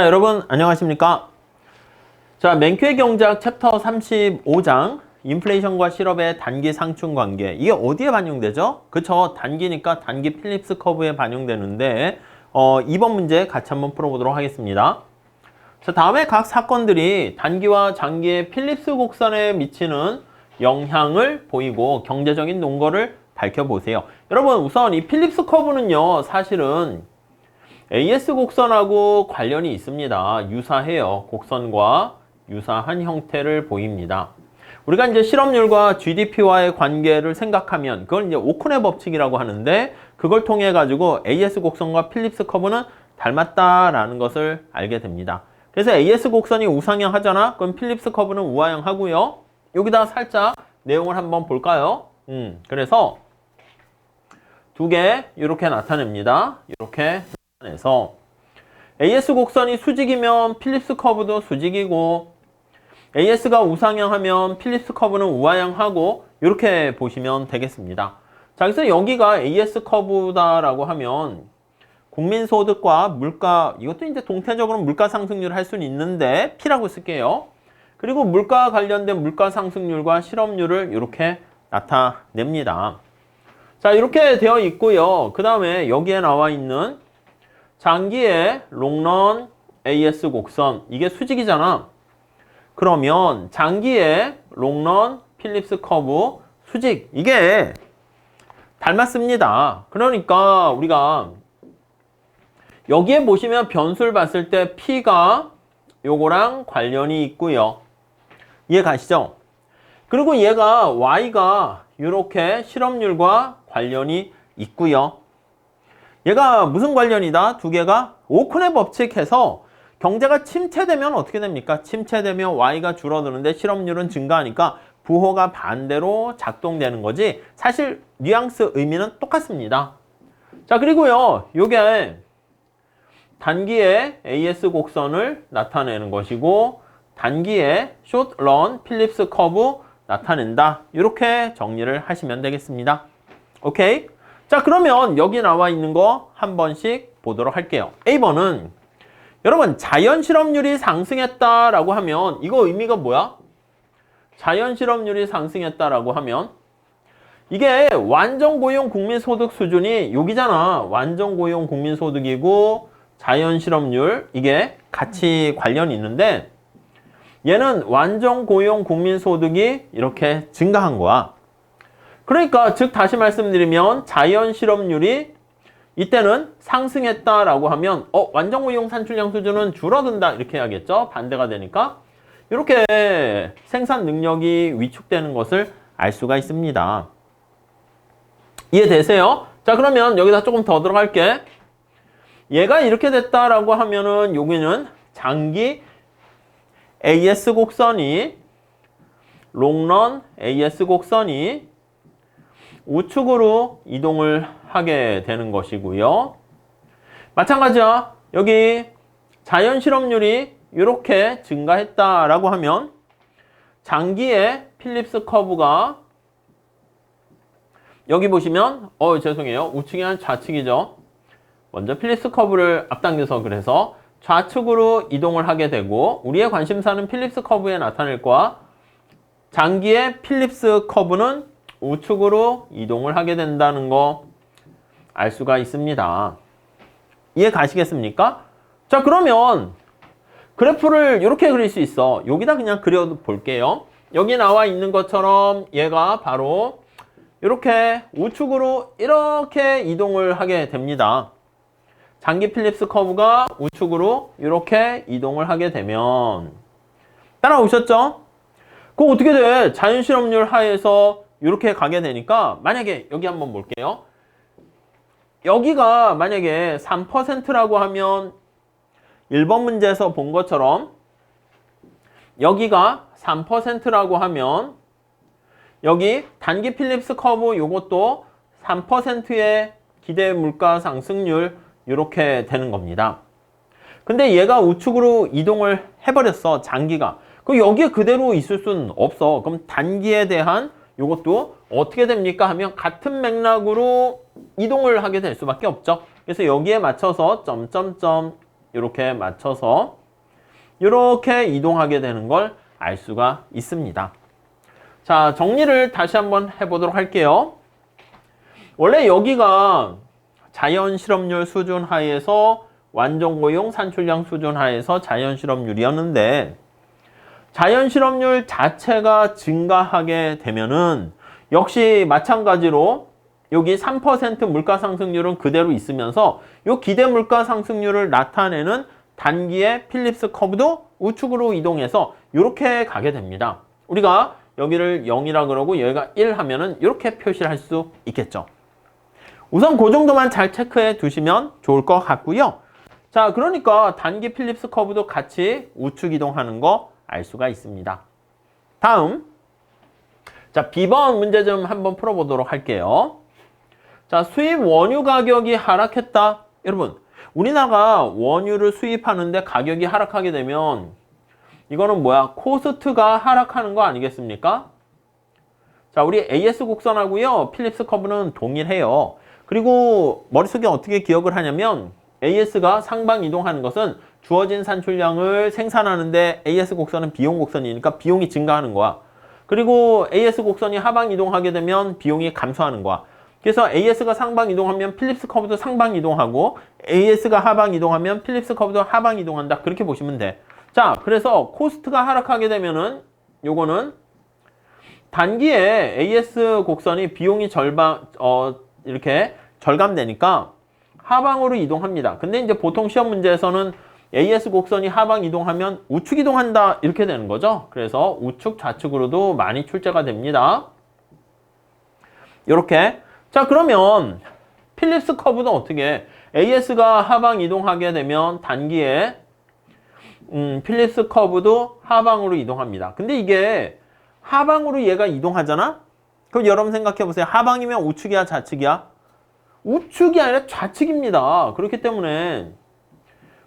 자, 여러분 안녕하십니까? 자, 맨큐의 경제학 챕터 35장 인플레이션과 실업의 단기 상충 관계, 이게 어디에 반영되죠? 그쵸, 단기니까 단기 필립스 커브에 반영되는데 2번 문제 같이 한번 풀어보도록 하겠습니다. 자, 다음에 각 사건들이 단기와 장기의 필립스 곡선에 미치는 영향을 보이고 경제적인 논거를 밝혀보세요. 여러분, 우선 이 필립스 커브는요, 사실은 AS 곡선하고 관련이 있습니다. 유사해요. 곡선과 유사한 형태를 보입니다. 우리가 이제 실업률과 GDP와의 관계를 생각하면 그걸 이제 오쿤의 법칙이라고 하는데, 그걸 통해 가지고 AS 곡선과 필립스 커브는 닮았다라는 것을 알게 됩니다. 그래서 AS 곡선이 우상향 하잖아. 그럼 필립스 커브는 우하향 하고요. 여기다 살짝 내용을 한번 볼까요? 그래서 두 개 이렇게 나타냅니다. 이렇게 나타내서 AS 곡선이 수직이면 필립스 커브도 수직이고, AS가 우상향하면 필립스 커브는 우하향하고, 이렇게 보시면 되겠습니다. 자, 그래서 여기가 AS 커브다라고 하면 국민소득과 물가, 이것도 이제 동태적으로 물가 상승률을 할 수는 있는데 P라고 쓸게요. 그리고 물가와 관련된 물가 상승률과 실업률을 이렇게 나타냅니다. 자, 이렇게 되어 있고요. 그 다음에 여기에 나와 있는 장기의 롱런 AS 곡선, 이게 수직이잖아. 그러면 장기의 롱런 필립스 커브 수직, 이게 닮았습니다. 그러니까 우리가 여기에 보시면 변수를 봤을 때 P가 요거랑 관련이 있고요. 이해 가시죠? 그리고 얘가 Y가 이렇게 실업률과 관련이 있고요. 얘가 무슨 관련이다? 두 개가 오쿤의 법칙해서 경제가 침체되면 어떻게 됩니까? 침체되면 Y가 줄어드는데 실업률은 증가하니까 부호가 반대로 작동되는 거지, 사실 뉘앙스 의미는 똑같습니다. 자, 그리고요, 요게 단기의 AS 곡선을 나타내는 것이고 단기의 short run 필립스 커브 나타낸다. 이렇게 정리를 하시면 되겠습니다. 오케이? 자, 그러면 여기 나와 있는 거 한 번씩 보도록 할게요. A번은 여러분, 자연 실업률이 상승했다라고 하면 이거 의미가 뭐야? 자연 실업률이 상승했다라고 하면 이게 완전 고용 국민소득 수준이 여기잖아. 완전 고용 국민소득이고 자연 실업률, 이게 같이 관련이 있는데 얘는 완전 고용 국민소득이 이렇게 증가한 거야. 그러니까 즉 다시 말씀드리면 자연 실업률이 이때는 상승했다라고 하면 완전 고용 산출량 수준은 줄어든다 이렇게 해야겠죠. 반대가 되니까 이렇게 생산 능력이 위축되는 것을 알 수가 있습니다. 이해되세요? 자, 그러면 여기다 조금 더 들어갈게. 얘가 이렇게 됐다라고 하면은 여기는 장기 AS 곡선이 롱런 AS 곡선이 우측으로 이동을 하게 되는 것이고요. 마찬가지야. 여기 자연 실업률이 이렇게 증가했다라고 하면 장기의 필립스 커브가 여기 보시면 죄송해요. 우측이 아니라 좌측이죠. 먼저 필립스 커브를 앞당겨서 그래서 좌측으로 이동을 하게 되고, 우리의 관심사는 필립스 커브에 나타낼 거야. 장기의 필립스 커브는 우측으로 이동을 하게 된다는 거 알 수가 있습니다. 이해 가시겠습니까? 자, 그러면 그래프를 이렇게 그릴 수 있어. 여기다 그냥 그려 볼게요. 여기 나와 있는 것처럼 얘가 바로 이렇게 우측으로 이렇게 이동을 하게 됩니다. 장기 필립스 커브가 우측으로 이렇게 이동을 하게 되면, 따라오셨죠? 그거 어떻게 돼? 자연 실업률 하에서 이렇게 가게 되니까, 만약에 여기 한번 볼게요. 여기가 만약에 3%라고 하면 1번 문제에서 본 것처럼 여기가 3%라고 하면 여기 단기 필립스 커브 요것도 3%의 기대 물가 상승률 이렇게 되는 겁니다. 근데 얘가 우측으로 이동을 해버렸어, 장기가. 그럼 여기에 그대로 있을 수는 없어. 그럼 단기에 대한 요것도 어떻게 됩니까 하면 같은 맥락으로 이동을 하게 될 수밖에 없죠. 그래서 여기에 맞춰서 점점점 이렇게 맞춰서 이렇게 이동하게 되는 걸 알 수가 있습니다. 자, 정리를 다시 한번 해보도록 할게요. 원래 여기가 자연 실업률 수준 하에서 완전 고용 산출량 수준 하에서 자연 실업률이었는데 자연 실업률 자체가 증가하게 되면은 역시 마찬가지로 여기 3% 물가 상승률은 그대로 있으면서 이 기대 물가 상승률을 나타내는 단기의 필립스 커브도 우측으로 이동해서 이렇게 가게 됩니다. 우리가 여기를 0이라 그러고 여기가 1 하면은 이렇게 표시를 할 수 있겠죠. 우선 그 정도만 잘 체크해 두시면 좋을 것 같고요. 자, 그러니까 단기 필립스 커브도 같이 우측 이동하는 거 알 수가 있습니다. 다음, 자, B번 문제 좀 한번 풀어보도록 할게요. 자, 수입 원유 가격이 하락했다. 여러분, 우리나라가 원유를 수입하는데 가격이 하락하게 되면 이거는 뭐야? 코스트가 하락하는 거 아니겠습니까? 자, 우리 AS 곡선하고요, 필립스 커브는 동일해요. 그리고 머릿속에 어떻게 기억을 하냐면 AS가 상방 이동하는 것은 주어진 산출량을 생산하는데 AS 곡선은 비용 곡선이니까 비용이 증가하는 거야. 그리고 AS 곡선이 하방 이동하게 되면 비용이 감소하는 거야. 그래서 AS가 상방 이동하면 필립스 커브도 상방 이동하고 AS가 하방 이동하면 필립스 커브도 하방 이동한다. 그렇게 보시면 돼. 자, 그래서 코스트가 하락하게 되면은 요거는 단기에 AS 곡선이 비용이 이렇게 절감되니까 하방으로 이동합니다. 근데 이제 보통 시험 문제에서는 AS 곡선이 하방 이동하면 우측 이동한다 이렇게 되는 거죠. 그래서 우측 좌측으로도 많이 출제가 됩니다. 이렇게. 자, 그러면 필립스 커브는 어떻게 AS가 하방 이동하게 되면 단기에 필립스 커브도 하방으로 이동합니다. 근데 이게 하방으로 얘가 이동하잖아? 그럼 여러분 생각해 보세요. 하방이면 우측이야, 좌측이야? 우측이 아니라 좌측입니다. 그렇기 때문에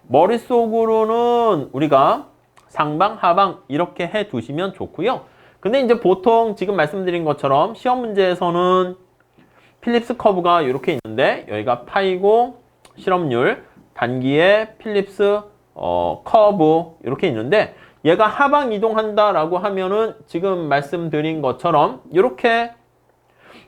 머릿속으로는 우리가 상방, 하방 이렇게 해 두시면 좋고요. 근데 이제 보통 지금 말씀드린 것처럼 시험 문제에서는 필립스 커브가 이렇게 있는데 여기가 파이고 실업률, 단기에 필립스 커브 이렇게 있는데 얘가 하방 이동한다라고 하면은 지금 말씀드린 것처럼 이렇게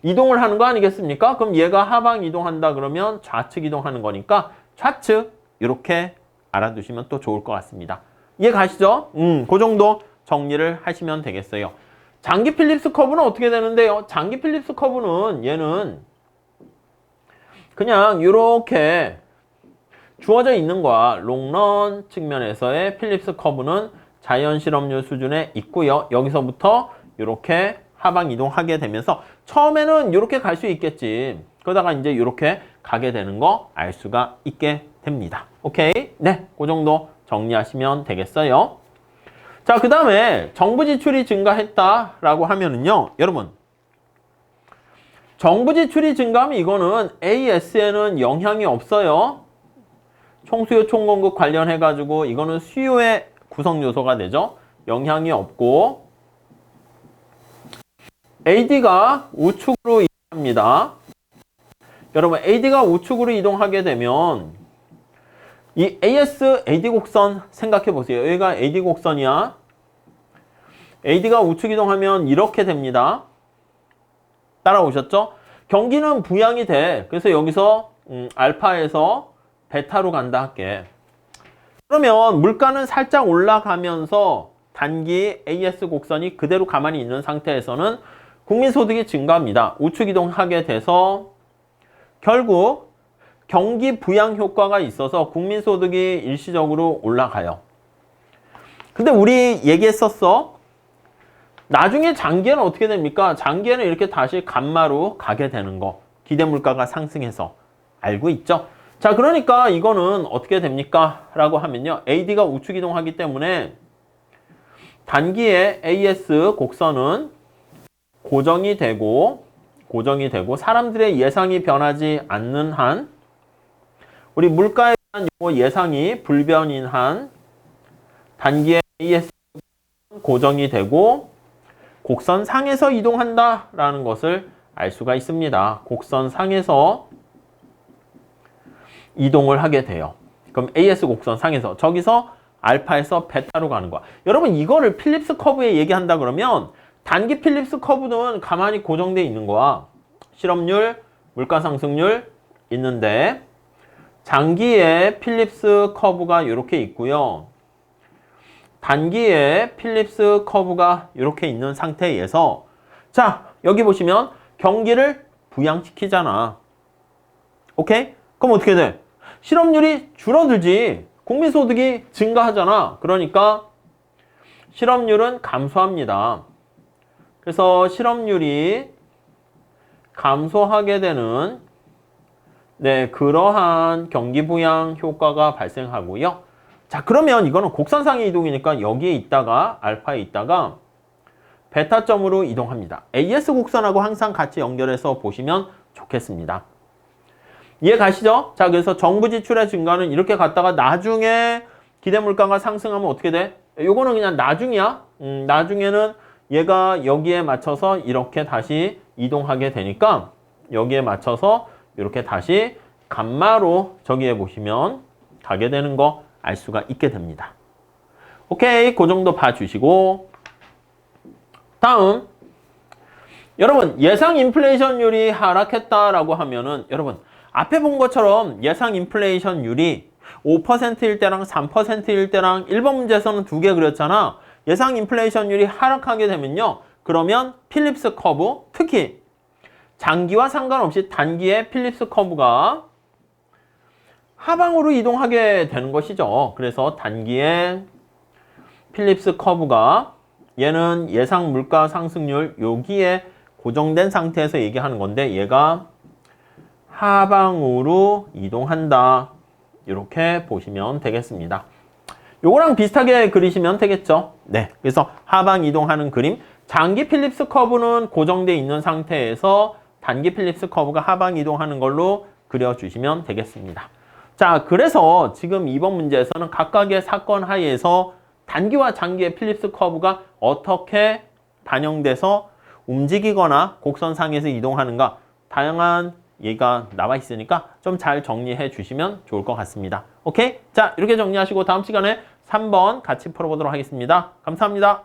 이동을 하는 거 아니겠습니까? 그럼 얘가 하방 이동한다 그러면 좌측 이동하는 거니까 좌측 이렇게 알아두시면 또 좋을 것 같습니다. 이해 가시죠? 그 정도 정리를 하시면 되겠어요. 장기 필립스 커브는 어떻게 되는데요? 장기 필립스 커브는 얘는 그냥 이렇게 주어져 있는 거야. 롱런 측면에서의 필립스 커브는 자연 실업률 수준에 있고요. 여기서부터 이렇게 하방 이동하게 되면서 처음에는 이렇게 갈 수 있겠지. 그러다가 이제 이렇게 가게 되는 거 알 수가 있게 됩니다. 오케이? 네, 그 정도 정리하시면 되겠어요. 자, 그 다음에 정부 지출이 증가했다라고 하면은요, 여러분, 정부 지출이 증가하면 이거는 AS에는 영향이 없어요. 총수요, 총공급 관련해가지고 이거는 수요의 구성 요소가 되죠. 영향이 없고 AD가 우측으로 이동합니다. 여러분, AD가 우측으로 이동하게 되면 이 AS, AD 곡선 생각해 보세요. 여기가 AD 곡선이야. AD가 우측 이동하면 이렇게 됩니다. 따라오셨죠? 경기는 부양이 돼. 그래서 여기서 알파에서 베타로 간다 할게. 그러면 물가는 살짝 올라가면서 단기 AS 곡선이 그대로 가만히 있는 상태에서는 국민소득이 증가합니다. 우측 이동하게 돼서 결국 경기 부양 효과가 있어서 국민소득이 일시적으로 올라가요. 근데 우리 얘기했었어. 나중에 장기에는 어떻게 됩니까? 장기에는 이렇게 다시 감마로 가게 되는 거. 기대물가가 상승해서 알고 있죠? 자, 그러니까 이거는 어떻게 됩니까? 라고 하면요. AD가 우측 이동하기 때문에 단기에 AS 곡선은 고정이 되고 사람들의 예상이 변하지 않는 한 우리 물가에 대한 예상이 불변인 한 단기에 AS 고정이 되고 곡선 상에서 이동한다라는 것을 알 수가 있습니다. 곡선 상에서 이동을 하게 돼요. 그럼 AS 곡선 상에서 저기서 알파에서 베타로 가는 거야. 여러분 이거를 필립스 커브에 얘기한다 그러면 단기 필립스 커브는 가만히 고정돼 있는 거야. 실업률, 물가 상승률 있는데 장기에 필립스 커브가 이렇게 있고요. 단기에 필립스 커브가 이렇게 있는 상태에서 자 여기 보시면 경기를 부양시키잖아. 오케이? 그럼 어떻게 돼? 실업률이 줄어들지. 국민소득이 증가하잖아. 그러니까 실업률은 감소합니다. 그래서 실업률이 감소하게 되는 그러한 경기 부양 효과가 발생하고요. 자, 그러면 이거는 곡선상의 이동이니까 여기에 있다가 알파에 있다가 베타점으로 이동합니다. AS 곡선하고 항상 같이 연결해서 보시면 좋겠습니다. 이해 가시죠? 자, 그래서 정부 지출의 증가는 이렇게 갔다가 나중에 기대 물가가 상승하면 어떻게 돼? 요거는 그냥 나중이야. 나중에는 얘가 여기에 맞춰서 이렇게 다시 이동하게 되니까 여기에 맞춰서 이렇게 다시 감마로 저기에 보시면 가게 되는 거 알 수가 있게 됩니다. 오케이, 그 정도 봐주시고 다음 여러분 예상 인플레이션율이 하락했다라고 하면은 여러분 앞에 본 것처럼 예상 인플레이션율이 5%일 때랑 3%일 때랑 1번 문제에서는 두 개 그렸잖아. 예상 인플레이션율이 하락하게 되면요. 그러면 필립스 커브, 특히 장기와 상관없이 단기의 필립스 커브가 하방으로 이동하게 되는 것이죠. 그래서 단기의 필립스 커브가 얘는 예상 물가 상승률 여기에 고정된 상태에서 얘기하는 건데 얘가 하방으로 이동한다. 이렇게 보시면 되겠습니다. 요거랑 비슷하게 그리시면 되겠죠. 네, 그래서 하방 이동하는 그림. 장기 필립스 커브는 고정되어 있는 상태에서 단기 필립스 커브가 하방 이동하는 걸로 그려주시면 되겠습니다. 자, 그래서 지금 2번 문제에서는 각각의 사건 하에서 단기와 장기의 필립스 커브가 어떻게 반영돼서 움직이거나 곡선상에서 이동하는가 다양한 얘가 나와 있으니까 좀 잘 정리해 주시면 좋을 것 같습니다. 오케이? 자, 이렇게 정리하시고 다음 시간에 3번 같이 풀어보도록 하겠습니다. 감사합니다.